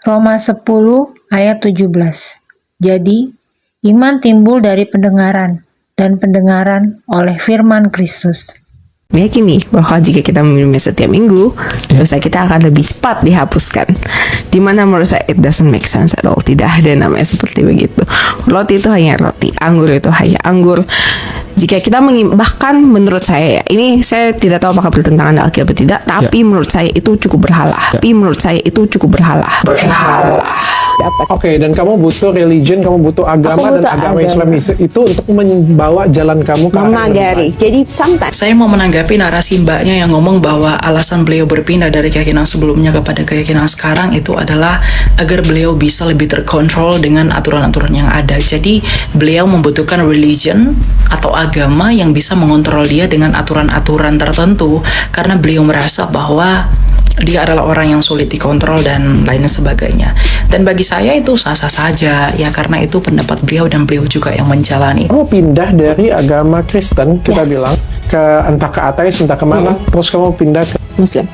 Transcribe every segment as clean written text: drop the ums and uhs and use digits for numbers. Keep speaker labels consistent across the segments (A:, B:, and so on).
A: Roma 10 ayat 17. Jadi, iman timbul dari pendengaran, dan pendengaran oleh firman Kristus.
B: Meyakini bahwa jika kita meminumnya setiap minggu, dosa kita akan lebih cepat dihapuskan. Dimana menurut saya it doesn't make sense at all. Tidak ada namanya seperti begitu. Roti itu hanya roti, anggur itu hanya anggur. Jika kita bahkan menurut saya, ini saya tidak tahu apakah bertentangan dengan Alkitab atau tidak, tapi menurut saya itu cukup berhala. Berhala.
C: Oke, dan kamu butuh religion, kamu butuh agama, dan agama Islam itu untuk membawa jalan kamu ke
B: memagari. Jadi sometimes
D: saya mau menanggapi narasi mbaknya yang ngomong bahwa alasan beliau berpindah dari keyakinan sebelumnya kepada keyakinan sekarang itu adalah agar beliau bisa lebih terkontrol dengan aturan-aturan yang ada. Jadi beliau membutuhkan religion atau agama yang bisa mengontrol dia dengan aturan-aturan tertentu karena beliau merasa bahwa dia adalah orang yang sulit dikontrol dan lain sebagainya. Dan bagi saya itu sah-sah saja ya, karena itu pendapat beliau dan beliau juga yang menjalani.
C: Kamu pindah dari agama Kristen, kita bilang, ke entah ke ateis, entah kemana, terus kamu pindah ke Muslim.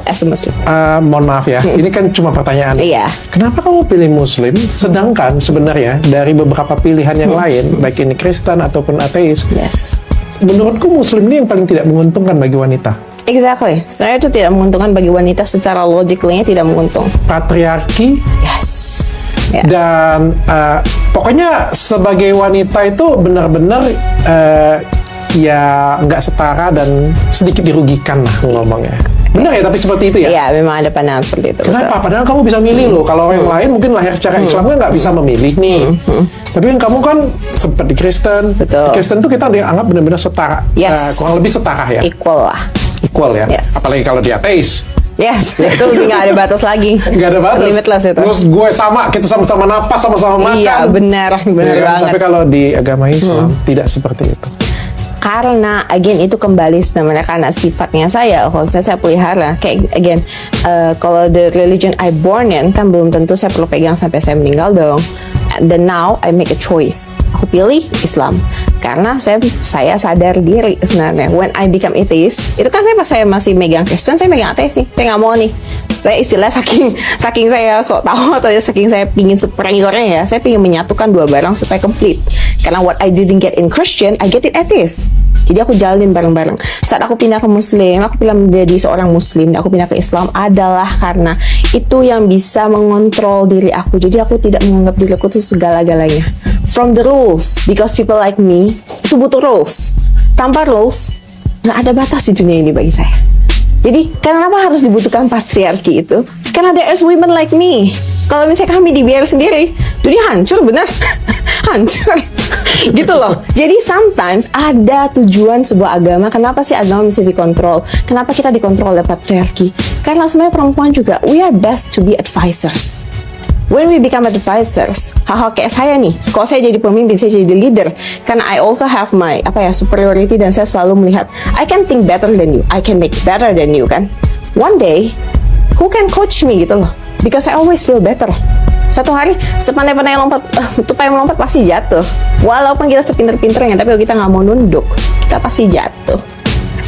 B: as a Muslim.
C: Mohon maaf ya, ini kan cuma pertanyaan.
B: Iya.
C: Kenapa kamu pilih Muslim, sedangkan sebenarnya dari beberapa pilihan yang lain, baik ini Kristen ataupun ateis,
B: Yes.
C: menurutku Muslim ini yang paling tidak menguntungkan bagi wanita.
B: Exactly. Sebenarnya itu tidak menguntungkan bagi wanita secara logically tidak menguntung.
C: Patriarki.
B: Yes. Yeah.
C: Dan pokoknya sebagai wanita itu benar-benar ya nggak setara dan sedikit dirugikan lah ngomongnya. Benar ya, tapi seperti itu ya?
B: Iya, memang ada pandangan seperti itu.
C: Kenapa? Padahal kamu bisa milih loh. Kalau orang lain mungkin lahir secara Islam kan nggak bisa memilih nih. Tapi yang kamu kan seperti Kristen.
B: Betul.
C: Di Kristen tuh kita dianggap benar-benar setara.
B: Yes.
C: Kurang lebih setara ya?
B: Equal lah.
C: Equal ya?
B: Yes.
C: Apalagi kalau di ateis.
B: Yes, itu nggak ada batas lagi.
C: Nggak ada batas.
B: Limitless itu.
C: Terus gue sama, kita sama-sama napas, sama-sama makan.
B: Iya, benar
C: Ya kan?
B: banget.
C: Tapi kalau di agama Islam tidak seperti itu.
B: Karena again itu kembali sebenarnya karena sifatnya saya, khususnya saya pelihara. Kayak again, kalau the religion I born in kan belum tentu saya perlu pegang sampai saya meninggal dong. Dan now I make a choice. Aku pilih Islam karena saya sadar diri sebenarnya. When I become atheist, itu kan pas saya masih megang Kristen, saya megang ateis nih. Saya nggak mau nih. Saya istilah saking saya sok tahu atau saking saya pingin superiornya ya, saya pingin menyatukan dua barang supaya complete. Karena what I didn't get in Christian, I get it atheist. Jadi aku jalanin bareng-bareng. Saat aku pindah ke Muslim, aku pilih menjadi seorang Muslim, dan aku pindah ke Islam adalah karena itu yang bisa mengontrol diri aku. Jadi aku tidak menganggap diri aku itu segala-galanya. From the rules, because people like me itu butuh rules. Tanpa rules, nggak ada batas di dunia ini bagi saya. Jadi kenapa harus dibutuhkan patriarki itu? Karena there is women like me. Kalau misalnya kami dibiar sendiri, dunia hancur bener. Hancur. Gitu loh. Jadi sometimes ada tujuan sebuah agama. Kenapa sih agama bisa dikontrol? Kenapa kita dikontrol oleh patriarki? Karena sebenarnya perempuan juga, we are best to be advisors. When we become advisors, hal-hal kayak saya nih, kalau saya jadi pemimpin, saya jadi leader, karena I also have my superiority, dan saya selalu melihat I can think better than you, I can make better than you kan. One day, who can coach me gitu loh? Because I always feel better. Satu hari sepandai-pandai lompat, tupai melompat pasti jatuh. Walaupun kita sepinter-pinternya, tapi kalau kita nggak mau nunduk, kita pasti jatuh.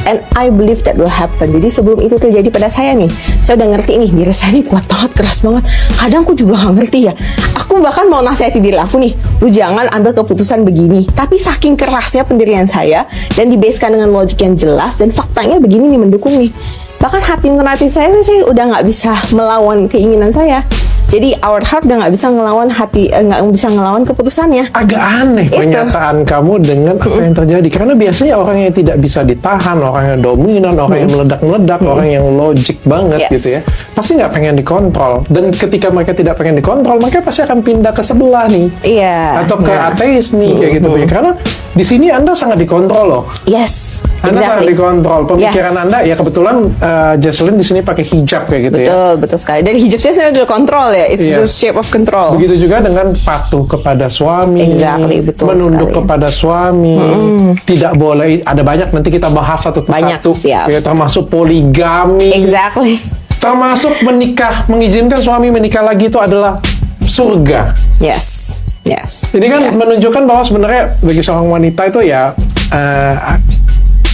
B: And I believe that will happen. Jadi sebelum itu terjadi pada saya nih, saya udah ngerti nih, diri saya ini kuat banget, keras banget. Kadang aku juga gak ngerti ya. Aku bahkan mau nasihati diri aku nih, lu jangan ambil keputusan begini. Tapi saking kerasnya pendirian saya, dan dibaskan dengan logik yang jelas, dan faktanya begini nih, mendukung nih. Bahkan hati nurani saya udah gak bisa melawan keinginan saya. Jadi our heart udah nggak bisa ngelawan nggak bisa ngelawan keputusannya.
C: Agak aneh pernyataan kamu dengan apa yang terjadi. Karena biasanya orang yang tidak bisa ditahan, orang yang dominan, orang yang meledak-meledak, orang yang logik banget gitu ya, pasti nggak pengen dikontrol. Dan ketika mereka tidak pengen dikontrol, mereka pasti akan pindah ke sebelah nih.
B: Iya.
C: Atau ke ateis nih kayak gitu. Karena di sini Anda sangat dikontrol loh.
B: Yes.
C: Anda sangat dikontrol. Pemikiran Anda ya kebetulan Jesslyn di sini pakai hijab kayak gitu ya.
B: Betul sekali. Dan hijab saya sebenarnya udah kontrol ya. It's the shape of control.
C: Begitu juga dengan patuh kepada suami,
B: betul
C: menunduk
B: sekali.
C: kepada suami, tidak boleh. Ada banyak, nanti kita bahas satu persatu.
B: Siap.
C: Ya, termasuk poligami.
B: Exactly.
C: Termasuk menikah, mengizinkan suami menikah lagi itu adalah surga.
B: Yes.
C: Ini kan menunjukkan bahwa sebenarnya bagi seorang wanita itu ya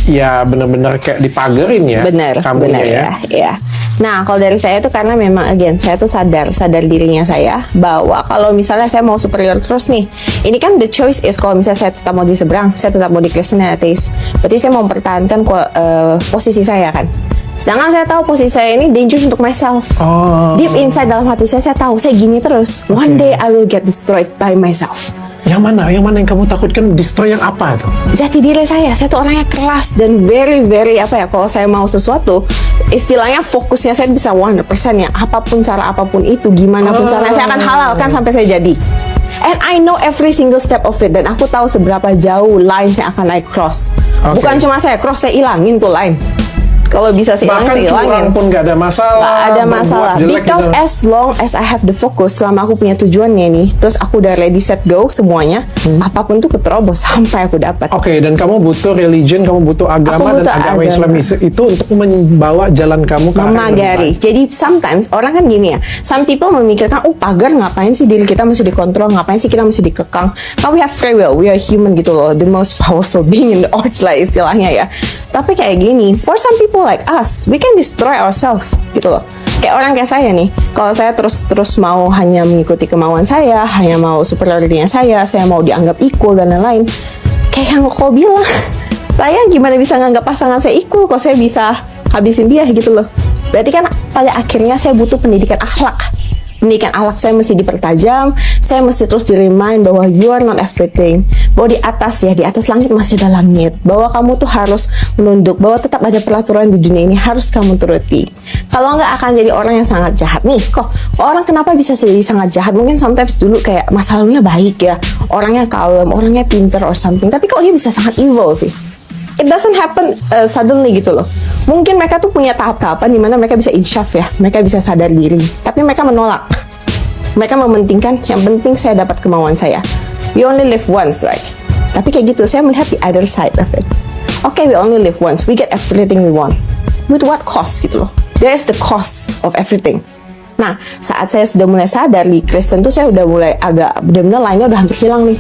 C: ya benar-benar kayak dipagerin ya.
B: Bener
C: kamunya ya.
B: ya. Nah, kalau dari saya tuh karena memang again saya tuh sadar dirinya saya bahwa kalau misalnya saya mau superior terus nih, ini kan the choice is kalau misalnya saya tetap mau di seberang, saya tetap mau di Kristen dan ateis, berarti saya mau mempertahankan posisi saya kan. Sedangkan saya tahu posisi saya ini dangerous untuk myself. Deep inside dalam hati saya tahu saya gini terus. One day I will get destroyed by myself.
C: Yang mana yang kamu takutkan destroy yang apa tuh?
B: Jati diri saya tuh orangnya keras dan very apa ya, kalau saya mau sesuatu istilahnya fokusnya saya bisa 100% ya, apapun cara apapun itu, gimana pun caranya saya akan halalkan sampai saya jadi. And I know every single step of it, dan aku tahu seberapa jauh lines yang akan I cross. Bukan cuma saya cross, saya ilangin tuh line. Kalau bisa saya ilangin.
C: Bahkan curang pun gak ada masalah.
B: Gak ada masalah. Because
C: gitu.
B: as long as I have the focus, selama aku punya tujuannya nih, terus aku udah ready set go semuanya, apapun tuh keterobos sampai aku dapat.
C: Oke, dan kamu butuh religion, kamu butuh agama, dan agama Islam itu untuk membawa jalan kamu ke arah yang lebih
B: memagari.
C: baik.
B: Jadi sometimes orang kan gini ya, some people memikirkan, pagar ngapain sih diri kita mesti dikontrol, ngapain sih kita mesti dikekang. But we have free will, we are human gitu loh, the most powerful being in the earth lah istilahnya ya. Tapi kayak gini, for some people like us, we can destroy ourselves gitu loh. Kayak orang kayak saya nih, kalau saya terus mau hanya mengikuti kemauan saya, hanya mau superioritinya saya mau dianggap equal dan lain-lain. Kayak yang kau bilang, saya gimana bisa nganggap pasangan saya equal kalau saya bisa habisin dia gitu loh. Berarti kan pada akhirnya saya butuh pendidikan akhlak. Pendidikan akhlak saya mesti dipertajam, saya mesti terus di-remind bahwa you are not everything, bahwa di atas langit masih ada langit, bahwa kamu tuh harus menunduk, bahwa tetap ada peraturan di dunia ini harus kamu turuti. Kalau nggak akan jadi orang yang sangat jahat nih. Kok orang kenapa bisa jadi sangat jahat? Mungkin sometimes dulu kayak masa lalunya baik ya, orangnya kalem, orangnya pinter or something, tapi kok dia bisa sangat evil sih? It doesn't happen suddenly gitu loh. Mungkin mereka tuh punya tahap-tahapan di mana mereka bisa insyaf ya, mereka bisa sadar diri, tapi mereka menolak. Mereka mementingkan yang penting saya dapat kemauan saya. We only live once, right? Tapi kayak gitu, saya melihat the other side of it. Okay, we only live once, we get everything we want. With what cost gitu loh? There is the cost of everything. Nah, saat saya sudah mulai sadar di Kristen tuh saya udah mulai agak benar-benar lainnya udah hampir hilang nih.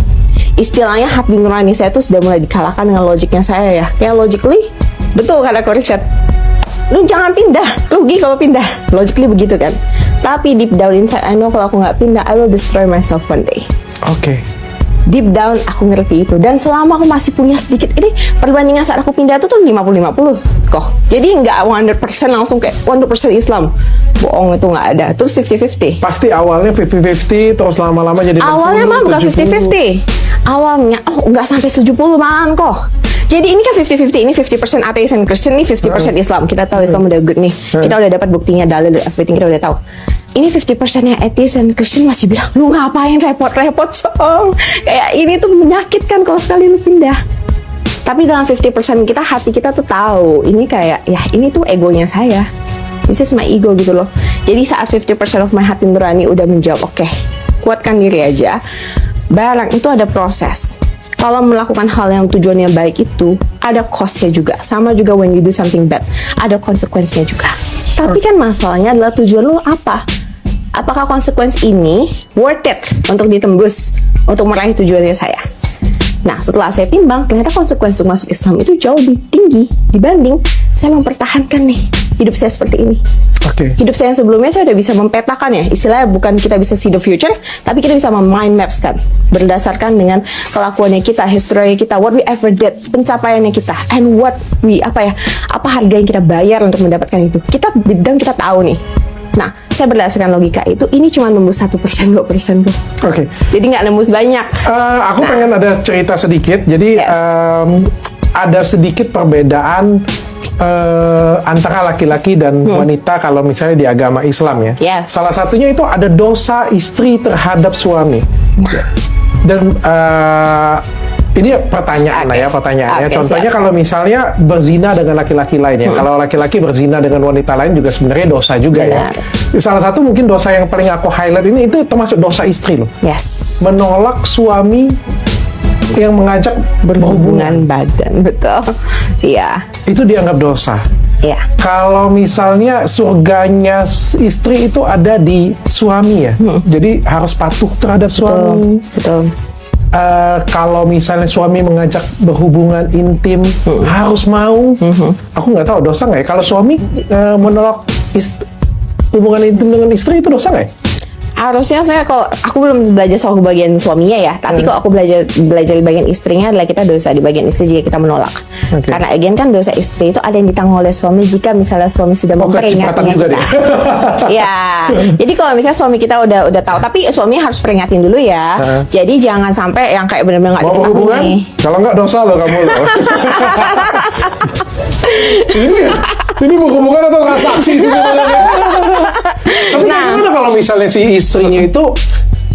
B: Istilahnya hati nurani saya tuh sudah mulai dikalahkan dengan logiknya saya ya. Kayak logically, betul kata Richard, lu jangan pindah, rugi kalau pindah. Logically begitu kan. Tapi deep down inside I know kalau aku nggak pindah, I will destroy myself one day.
C: Oke.
B: Deep down aku ngerti itu. Dan selama aku masih punya sedikit, ini perbandingan saat aku pindah itu tuh 50-50 kok. Jadi nggak 100% langsung kayak 100% Islam. Bohong, itu nggak ada. Terus 50-50.
C: Pasti awalnya 50-50, terus lama-lama jadi 60,
B: awalnya mah bukan 50-50. Awalnya nggak sampai 70 malahan kok. Jadi ini kan 50-50, ini 50% ateis and Christian, ini 50% Islam. Kita tahu Islam udah good nih. Kita udah dapat buktinya, dalil, everything kita udah tahu. Ini 50% yang ateis and Christian masih bilang, lu ngapain repot-repot cong? Kayak ini tuh menyakitkan kalau sekali lu pindah. Tapi dalam 50% kita, hati kita tuh tahu, ini kayak, ya ini tuh egonya saya. This is my ego gitu loh. Jadi saat 50% of my hati nurani udah menjawab, oke, kuatkan diri aja. Barang itu ada proses. Kalau melakukan hal yang tujuannya baik itu ada cost-nya juga. Sama juga when you do something bad, ada konsekuensinya juga. Tapi kan masalahnya adalah tujuan lu apa? Apakah konsekuensi ini worth it untuk ditembus untuk meraih tujuannya saya? Nah, setelah saya timbang, ternyata konsekuensi masuk Islam itu jauh lebih tinggi dibanding saya mempertahankan nih hidup saya seperti ini. Hidup saya yang sebelumnya saya udah bisa mempetakan ya, istilahnya bukan kita bisa see the future, tapi kita bisa mind maps kan, berdasarkan dengan kelakuannya kita, history kita, what we ever did, pencapaiannya kita, and what we apa harga yang kita bayar untuk mendapatkan itu. Kita dan kita tahu nih. Nah, saya berdasarkan logika itu, ini cuma nembus 1%, 2% tuh. Jadi nggak nembus banyak.
C: Aku pengen ada cerita sedikit. Jadi ada sedikit perbedaan antara laki-laki dan wanita kalau misalnya di agama Islam ya. Salah satunya itu ada dosa istri terhadap suami. Dan ini pertanyaannya. Contohnya kalau misalnya berzina dengan laki-laki lain ya. Kalau laki-laki berzina dengan wanita lain juga sebenarnya dosa juga ya. Salah satu mungkin dosa yang paling aku highlight ini itu termasuk dosa istri loh. Menolak suami yang mengajak berhubungan
B: badan, betul. Iya.
C: Itu dianggap dosa.
B: Iya.
C: Kalau misalnya surganya istri itu ada di suami ya. Jadi harus patuh terhadap suami.
B: Betul.
C: kalau misalnya suami mengajak berhubungan intim harus mau. Aku nggak tahu dosa nggak ya kalau suami menolak hubungan intim dengan istri, itu dosa nggak ya?
B: Harusnya saya, kalau aku belum belajar soal bagian suaminya ya, tapi kalau aku belajar di bagian istrinya adalah kita dosa di bagian istri jika kita menolak. Karena again kan dosa istri itu ada yang ditanggung oleh suami jika misalnya suami sudah memperingatkan kita. Ya, jadi kalau misalnya suami kita udah tahu, tapi suaminya harus peringatin dulu ya. Jadi jangan sampai yang kayak benar-benar nggak
C: diketahui nih. Kalau nggak dosa loh kamu loh. Ini berhubungan atau transaksi sebenarnya? Tapi gimana kalau misalnya si istrinya itu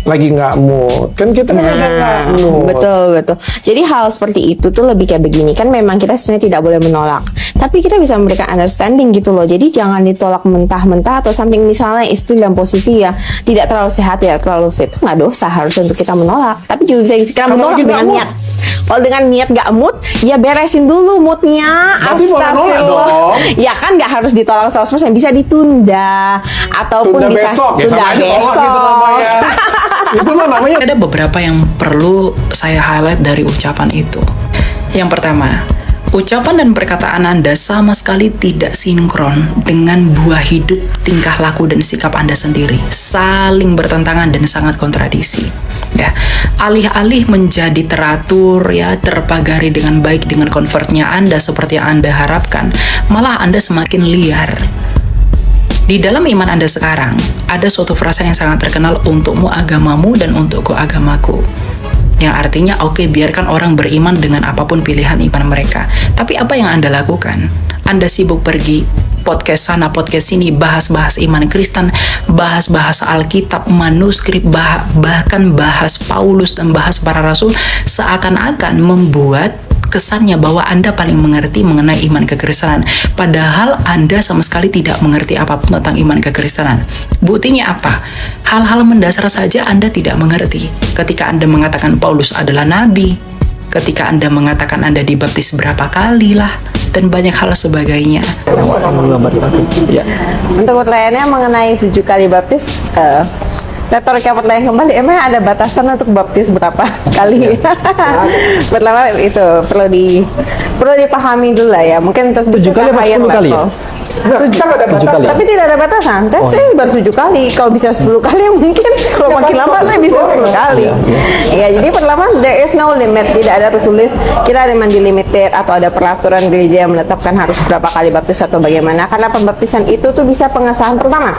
C: lagi nggak mood, kan kita nggak mood.
B: Betul. Jadi hal seperti itu tuh lebih kayak begini, kan memang kita sebenarnya tidak boleh menolak, tapi kita bisa memberikan understanding gitu loh. Jadi jangan ditolak mentah-mentah, atau samping misalnya istri dalam posisi ya tidak terlalu sehat, tidak terlalu fit, nggak dosa harusnya untuk kita menolak. Tapi juga bisa kita menolak dengan niat. Kalau dengan niat gak mood, ya beresin dulu moodnya. Astagfirullah. Ya kan gak harus ditolak 100%, bisa ditunda ataupun
C: tunda
B: bisa
C: besok.
B: tunda besok.
C: Itu mah namanya.
D: Ada beberapa yang perlu saya highlight dari ucapan itu. Yang pertama, ucapan dan perkataan Anda sama sekali tidak sinkron dengan buah hidup, tingkah laku, dan sikap Anda sendiri. Saling bertentangan dan sangat kontradiksi. Ya, alih-alih menjadi teratur, ya, terpagari dengan baik dengan convertnya Anda seperti yang Anda harapkan, malah Anda semakin liar. Di dalam iman Anda sekarang, ada suatu frasa yang sangat terkenal, untukmu agamamu dan untukku agamaku. Yang artinya, oke, biarkan orang beriman dengan apapun pilihan iman mereka. Tapi apa yang Anda lakukan? Anda sibuk pergi podcast sana, podcast sini, bahas-bahas iman Kristen, bahas-bahas Alkitab, manuskrip, bahkan bahas Paulus dan bahas para rasul, seakan-akan membuat kesannya bahwa Anda paling mengerti mengenai iman kekristenan, padahal Anda sama sekali tidak mengerti apapun tentang iman kekristenan. Buktinya apa? Hal-hal mendasar saja Anda tidak mengerti. Ketika Anda mengatakan Paulus adalah nabi, ketika Anda mengatakan Anda dibaptis berapa kali lah, dan banyak hal sebagainya.
B: Untuk pertanyaannya mengenai 7 kali baptis, retorika pertanyaan kembali, emang ada batasan untuk baptis berapa kali? Pertama itu perlu dipahami dulu lah ya. Mungkin untuk 7 kali atau 10 kali ya? 7 ada batasan, tapi tidak ada batasan. Saya baru 7 kali. Kalau bisa 10 kali mungkin. Kalau makin lama saya bisa 10 kali. Ya, jadi pertama there is no limit. Tidak ada tertulis kita ada mandi limited atau ada peraturan gereja yang menetapkan harus berapa kali baptis atau bagaimana. Karena pembaptisan itu tuh bisa pengesahan pertama.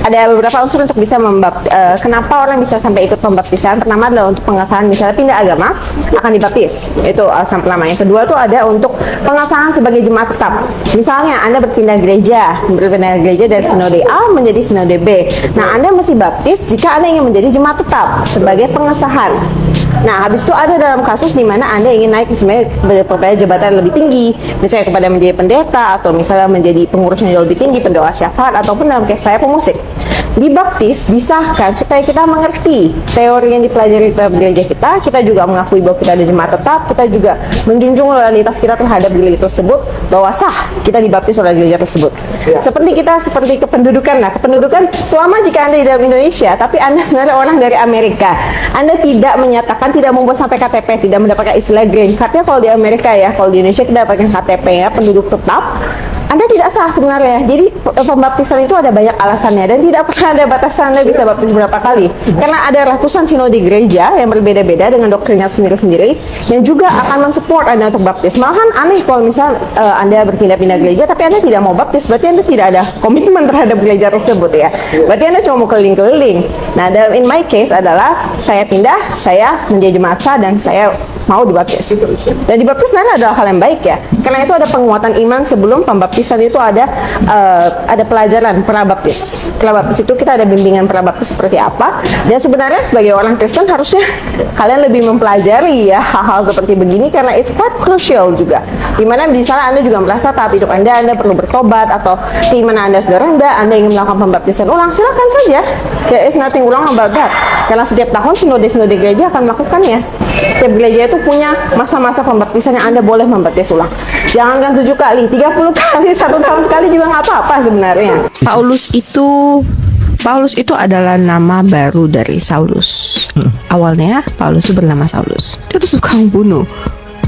B: Ada beberapa unsur untuk bisa kenapa orang bisa sampai ikut pembaptisan. Pertama adalah untuk pengesahan, misalnya pindah agama akan dibaptis. Itu alasan pertama. Yang kedua tuh ada untuk pengesahan sebagai jemaat tetap. Misalnya Anda berpindah gereja dari sinode A menjadi sinode B. Nah, Anda mesti baptis jika Anda ingin menjadi jemaat tetap sebagai pengesahan. Nah, habis itu ada dalam kasus di mana Anda ingin naik misalnya kepada jabatan lebih tinggi, misalnya kepada menjadi pendeta atau misalnya menjadi pengurus yang jauh lebih tinggi, pendoa syafaat, ataupun dalam case saya pemusik. Dibaptis disahkan supaya kita mengerti teori yang dipelajari dalam gereja kita juga mengakui bahwa kita ada jemaat tetap, kita juga menjunjung loyalitas kita terhadap gereja tersebut, bahwa sah kita dibaptis oleh gereja tersebut. Seperti kependudukan. Nah, kependudukan selama jika Anda di dalam Indonesia, tapi Anda sebenarnya orang dari Amerika, Anda tidak menyatakan, tidak membuat sampai KTP, tidak mendapatkan istilah green card-nya. Kalau di Amerika ya, kalau di Indonesia kita dapatkan KTP ya, penduduk tetap, Anda tidak sah sebenarnya. Jadi pembaptisan itu ada banyak alasannya dan tidak pernah ada batasan Anda bisa baptis berapa kali. Karena ada ratusan sinode gereja yang berbeda-beda dengan doktrinnya sendiri-sendiri yang juga akan mensupport Anda untuk baptis. Malahan aneh kalau misal Anda berpindah-pindah gereja tapi Anda tidak mau baptis, berarti Anda tidak ada komitmen terhadap gereja tersebut ya. Berarti Anda cuma mau keliling-keliling. Nah, dalam in my case adalah saya pindah, saya menjadi jemaat sah dan saya mau dibaptis. Dan dibaptis sebenarnya adalah hal yang baik ya. Karena itu ada penguatan iman sebelum pembaptisan, itu ada pelajaran prabaptis. Prabaptis itu kita ada bimbingan prabaptis seperti apa. Dan sebenarnya sebagai orang Kristen harusnya kalian lebih mempelajari ya hal-hal seperti begini karena it's quite crucial juga. Dimana misalnya Anda juga merasa tahap hidup Anda perlu bertobat atau keimanan Anda sudah rendah, Anda ingin melakukan pembaptisan ulang, silakan saja. There is nothing wrong about that. Karena setiap tahun sinode-sinode gereja akan melakukannya. Setiap gereja itu punya masa-masa pembaptisan yang Anda boleh membaptis ulang. Jangan 7 kali, 30 kali, 1 tahun sekali juga nggak apa-apa sebenarnya.
E: Paulus itu adalah nama baru dari Saulus.
B: Awalnya Paulus itu bernama Saulus. Dia tuh tukang bunuh.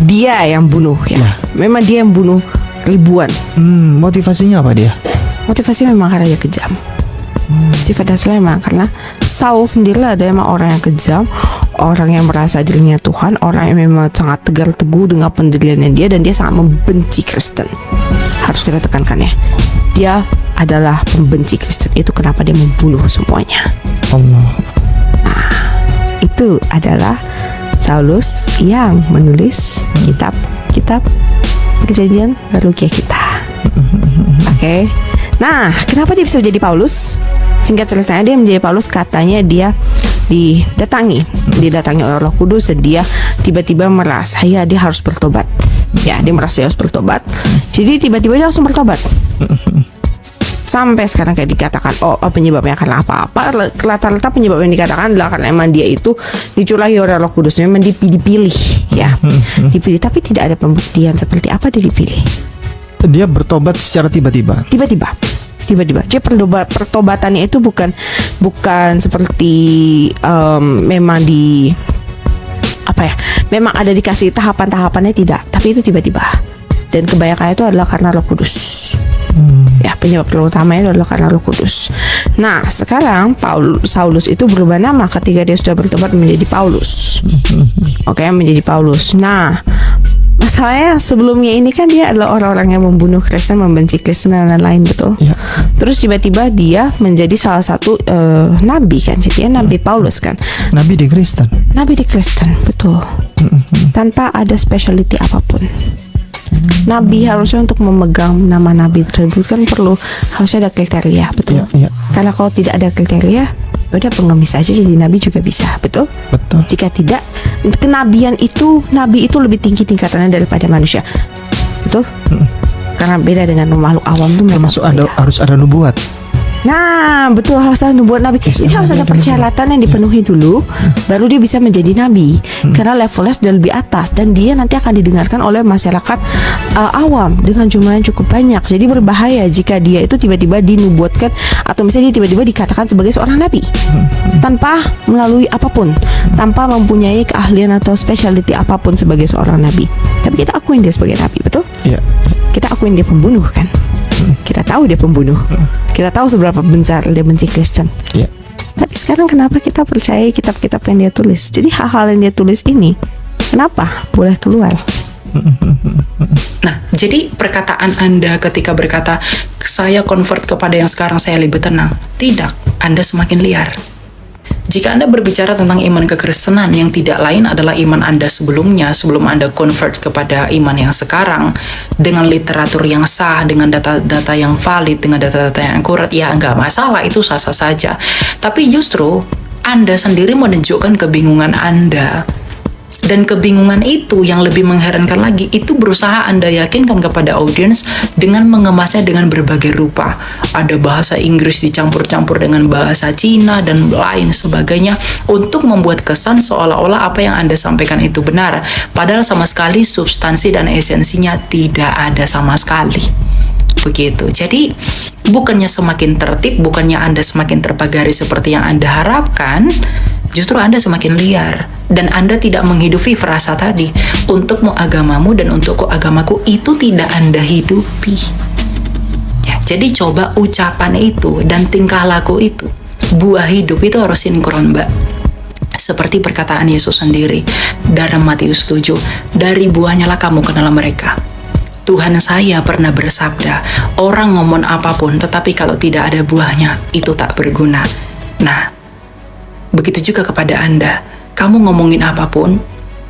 B: Dia yang bunuh ya. Memang dia yang bunuh ribuan.
E: Motivasinya apa dia?
B: Motivasi memang karena dia kejam. Sifat dasarnya memang karena Saul sendirilah ada memang orang yang kejam, orang yang merasa dirinya Tuhan, orang yang memang sangat tegar teguh dengan pendiriannya dia, dan dia sangat membenci Kristen. Harus kita tekankan ya, dia adalah pembenci Kristen. Itu kenapa dia membunuh semuanya.
E: Allah.
B: Itu adalah Saulus yang menulis kitab Perjanjian Baru kita. Oke. Nah, kenapa dia bisa jadi Paulus? Singkat ceritanya dia menjadi Paulus, katanya dia didatangi oleh Roh Kudus, dan dia tiba-tiba merasa ya dia harus bertobat. Ya, dia merasa dia harus bertobat. Jadi tiba-tiba dia langsung bertobat. Sampai sekarang kayak dikatakan penyebabnya karena apa-apa, rata-rata penyebab yang dikatakan adalah karena emang dia itu dicurahi oleh Roh Kudus, memang dipilih ya, dipilih, tapi tidak ada pembuktian seperti apa dia dipilih.
E: Dia bertobat secara tiba-tiba. Jadi pertobatannya itu bukan seperti memang memang ada dikasih tahapan-tahapannya, tidak, tapi itu tiba-tiba, dan kebanyakan itu adalah karena Roh Kudus. Ya, penyebab utamanya adalah karena Roh Kudus. Nah, sekarang Saulus itu berubah nama ketika dia sudah bertobat menjadi Paulus. Oke, menjadi Paulus. Nah, masalahnya sebelumnya ini kan dia adalah orang-orang yang membunuh Kristen, membenci Kristen dan lain-lain, betul. Ya. Terus tiba-tiba dia menjadi salah satu nabi kan, jadi nabi Paulus kan. Nabi di Kristen.
B: Nabi di Kristen, betul. Tanpa ada specialty apapun. Nabi harusnya untuk memegang nama nabi tersebut kan harusnya ada kriteria, betul. Ya. Karena kalau tidak ada kriteria, udah pengemis aja jadi nabi juga bisa, betul. Jika tidak, nabi itu lebih tinggi tingkatannya daripada manusia, betul. Karena beda dengan makhluk awam tuh,
E: termasuk harus ada nubuat.
B: Nah, betul, harus ada nubuat nabi. Jadi harus ada persyaratan yang dipenuhi dulu, baru dia bisa menjadi nabi. Karena levelnya sudah lebih atas, dan dia nanti akan didengarkan oleh masyarakat awam dengan jumlah yang cukup banyak. Jadi berbahaya jika dia itu tiba-tiba dinubuatkan, atau misalnya dia tiba-tiba dikatakan sebagai seorang nabi tanpa melalui apapun, tanpa mempunyai keahlian atau specialty apapun sebagai seorang nabi. Tapi kita akuin dia sebagai nabi, betul?
E: Iya.
B: Kita akuin dia pembunuh kan? Kita tahu dia pembunuh. Kita tahu seberapa besar dia benci Kristen.
E: Yeah.
B: Tapi sekarang kenapa kita percaya kitab-kitab yang dia tulis? Jadi hal-hal yang dia tulis ini kenapa boleh keluar?
D: Nah, jadi perkataan Anda ketika berkata saya convert kepada yang sekarang saya lebih tenang, tidak, Anda semakin liar. Jika Anda berbicara tentang iman kekristenan, yang tidak lain adalah iman Anda sebelumnya, sebelum Anda convert kepada iman yang sekarang, dengan literatur yang sah, dengan data-data yang valid, dengan data-data yang akurat, ya nggak masalah, itu sah-sah saja. Tapi justru Anda sendiri menunjukkan kebingungan Anda. Dan kebingungan itu yang lebih mengherankan lagi, itu berusaha Anda yakinkan kepada audiens dengan mengemasnya dengan berbagai rupa. Ada bahasa Inggris dicampur-campur dengan bahasa Cina dan lain sebagainya, untuk membuat kesan seolah-olah apa yang Anda sampaikan itu benar. Padahal sama sekali substansi dan esensinya tidak ada sama sekali. Begitu. Jadi bukannya semakin tertib, bukannya Anda semakin terpagari seperti yang Anda harapkan, justru Anda semakin liar, dan Anda tidak menghidupi frasa tadi. Untukmu agamamu dan untukku agamaku, itu tidak Anda hidupi. Ya, jadi coba ucapan itu dan tingkah laku itu, buah hidup itu harus sinkron, Mbak. Seperti perkataan Yesus sendiri dalam Matius 7, dari buahnya lah kamu kenal mereka. Tuhan saya pernah bersabda, orang ngomong apapun tetapi kalau tidak ada buahnya, itu tak berguna. Nah, begitu juga kepada Anda. Kamu ngomongin apapun,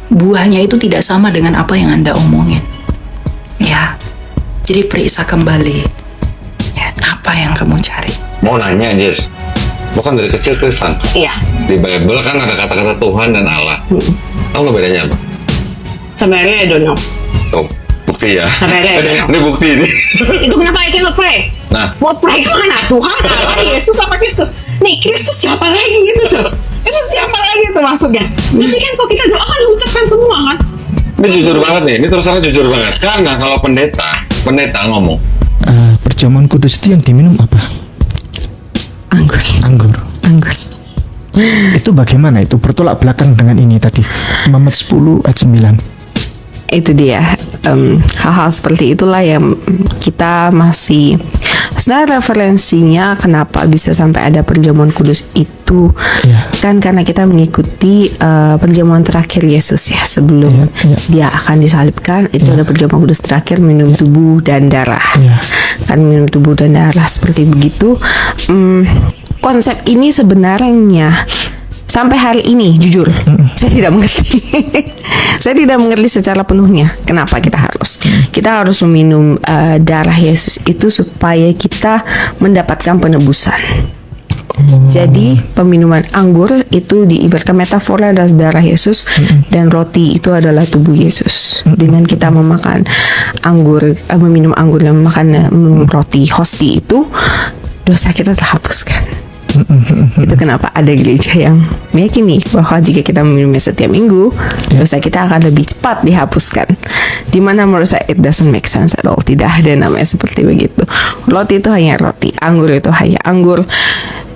D: buahnya itu tidak sama dengan apa yang Anda omongin. Ya, jadi periksa kembali. Ya, apa yang kamu cari?
F: Mau nanya, Jess. Lo kan dari kecil Kristen.
B: Iya.
F: Di Bible kan ada kata-kata Tuhan dan Allah. Tahu nggak bedanya apa?
B: Sebenarnya I don't know.
F: Tuh, bukti ya.
B: Sebenarnya I don't know.
F: Ini bukti ini.
B: Itu kenapa I cannot pray?
F: Nah.
B: Mau pray kemana? Tuhan, Allah, Yesus, apa Kristus? Nih, Kristus siapa lagi gitu tuh? Itu siapa lagi tuh maksudnya? Tapi kan kalau kita doa kan ucapkan semua kan?
F: Ini jujur banget nih, ini terus terang jujur banget. Karena kalau pendeta ngomong,
E: perjamuan kudus itu yang diminum apa?
B: Anggur.
E: Anggur.
G: Itu bagaimana itu bertolak belakang dengan ini tadi Imamat 10 ayat 9.
E: Itu dia, hal-hal seperti itulah yang kita masih. Sebenarnya referensinya kenapa bisa sampai ada perjamuan kudus itu kan karena kita mengikuti perjamuan terakhir Yesus ya, sebelum dia akan disalibkan. Itu ada perjamuan kudus terakhir, minum tubuh dan darah. Kan minum tubuh dan darah seperti begitu. Konsep ini sebenarnya sampai hari ini jujur saya tidak mengerti. Saya tidak mengerti secara penuhnya kenapa kita harus meminum darah Yesus itu supaya kita mendapatkan penebusan. Jadi peminuman anggur itu diibaratkan metafornya adalah darah Yesus, dan roti itu adalah tubuh Yesus. Dengan kita memakan anggur, meminum anggur dan memakan roti hosti itu, dosa kita terhapuskan. Itu kenapa ada gereja yang meyakini bahwa jika kita meminumnya setiap minggu, dosa kita akan lebih cepat dihapuskan. Dimana menurut saya it doesn't make sense at all. Tidak ada namanya seperti begitu. Roti itu hanya roti, anggur itu hanya anggur.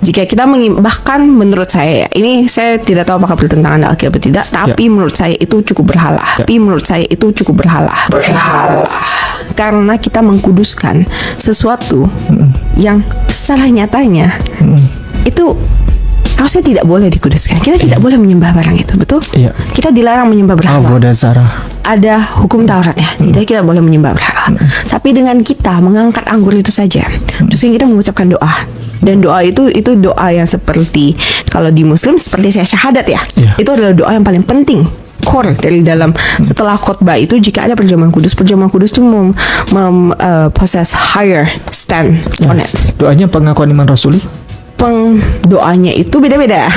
E: Jika kita bahkan menurut saya, ini saya tidak tahu apakah bertentangan dengan Alkitab atau tidak, tapi menurut saya itu cukup berhala. Karena kita mengkuduskan sesuatu yang secara nyatanya itu harusnya tidak boleh dikuduskan. Kita tidak boleh menyembah barang itu, betul? Kita dilarang menyembah berhala. Ada hukum Tauratnya, kita boleh menyembah berhala. Tapi dengan kita mengangkat anggur itu saja, terus kita mengucapkan doa. Dan doa itu doa yang seperti kalau di Muslim seperti saya syahadat ya. Itu adalah doa yang paling penting, core dari dalam setelah khotbah itu. Jika ada perjamuan kudus itu possess higher stand on it.
G: Doanya pengakuan iman rasuli.
E: Doanya itu beda-beda.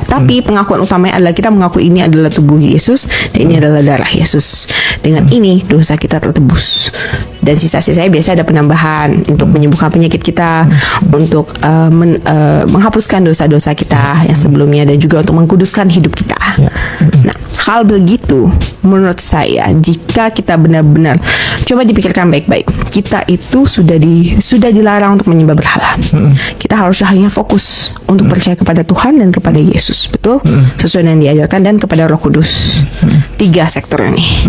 E: Tapi pengakuan utamanya adalah kita mengaku ini adalah tubuh Yesus dan ini adalah darah Yesus. Dengan ini dosa kita tertebus. Dan sisa-sisanya biasa ada penambahan untuk menyembuhkan penyakit kita, untuk menghapuskan dosa-dosa kita yang sebelumnya, dan juga untuk mengkuduskan hidup kita. Nah, hal begitu menurut saya, jika kita benar-benar coba dipikirkan baik-baik, kita itu sudah dilarang untuk menyembah berhala. Kita harus hanya fokus untuk percaya kepada Tuhan dan kepada Yesus, betul? Sesuai yang diajarkan, dan kepada Roh Kudus. 3 sektor ini.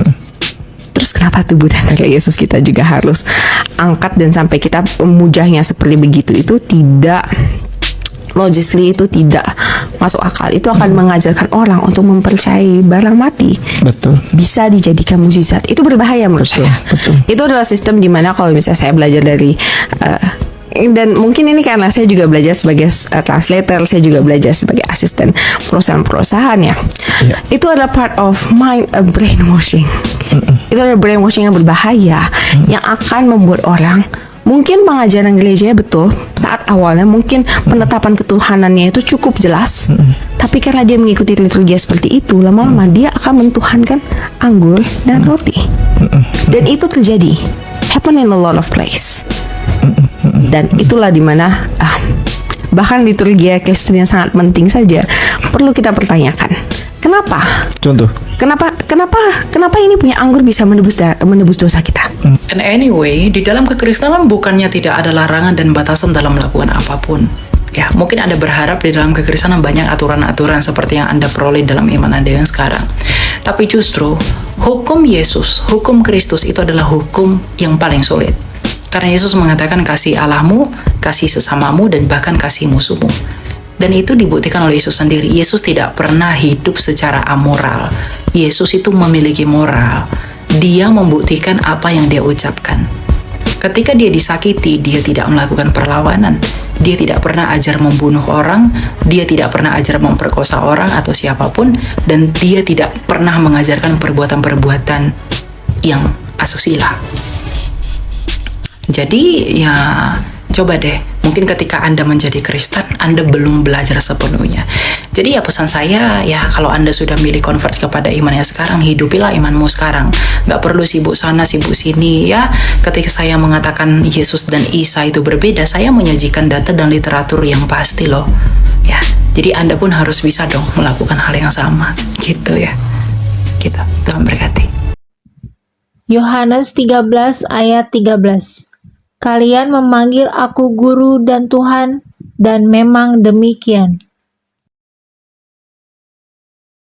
E: Terus kenapa tubuh dan darah Yesus kita juga harus angkat dan sampai kita memujahnya seperti begitu? Itu tidak logically, itu tidak masuk akal. Itu akan mengajarkan orang untuk mempercayai barang mati.
G: Betul.
E: Bisa dijadikan mukjizat. Itu berbahaya menurut saya. Itu adalah sistem di mana kalau misalnya saya belajar dari dan mungkin ini karena saya juga belajar sebagai translator, saya juga belajar sebagai asisten perusahaan-perusahaan ya. Itu adalah part of mind brainwashing. Itu adalah brainwashing yang berbahaya, yang akan membuat orang, mungkin pengajaran gerejanya betul saat awalnya, mungkin penetapan ketuhanannya itu cukup jelas, tapi karena dia mengikuti liturgi seperti itu, lama-lama dia akan mentuhankan anggur dan roti. Dan itu terjadi, happen in a lot of place. Dan itulah dimana bahkan liturgi Kristen yang sangat penting saja perlu kita pertanyakan. Kenapa?
G: Contoh.
E: Kenapa ini punya anggur bisa menebus dosa kita?
D: And anyway, di dalam kekristenan bukannya tidak ada larangan dan batasan dalam melakukan apapun. Ya, mungkin Anda berharap di dalam kekristenan banyak aturan-aturan seperti yang Anda peroleh dalam iman Anda yang sekarang. Tapi justru hukum Yesus, hukum Kristus itu adalah hukum yang paling sulit. Karena Yesus mengatakan kasih Allahmu, kasih sesamamu, dan bahkan kasih musuhmu. Dan itu dibuktikan oleh Yesus sendiri. Yesus tidak pernah hidup secara amoral. Yesus itu memiliki moral. Dia membuktikan apa yang dia ucapkan. Ketika dia disakiti, dia tidak melakukan perlawanan. Dia tidak pernah ajar membunuh orang. Dia tidak pernah ajar memperkosa orang atau siapapun. Dan dia tidak pernah mengajarkan perbuatan-perbuatan yang asusila. Jadi ya coba deh, mungkin ketika Anda menjadi Kristen, Anda belum belajar sepenuhnya. Jadi ya pesan saya, ya kalau Anda sudah milih convert kepada imannya sekarang, hidupilah imanmu sekarang. Gak perlu sibuk sana, sibuk sini ya. Ketika saya mengatakan Yesus dan Isa itu berbeda, saya menyajikan data dan literatur yang pasti loh. Ya, jadi Anda pun harus bisa dong melakukan hal yang sama, gitu ya. Gitu, Tuhan berkati.
A: Yohanes 13 ayat 13. Kalian memanggil aku guru dan Tuhan, dan memang demikian.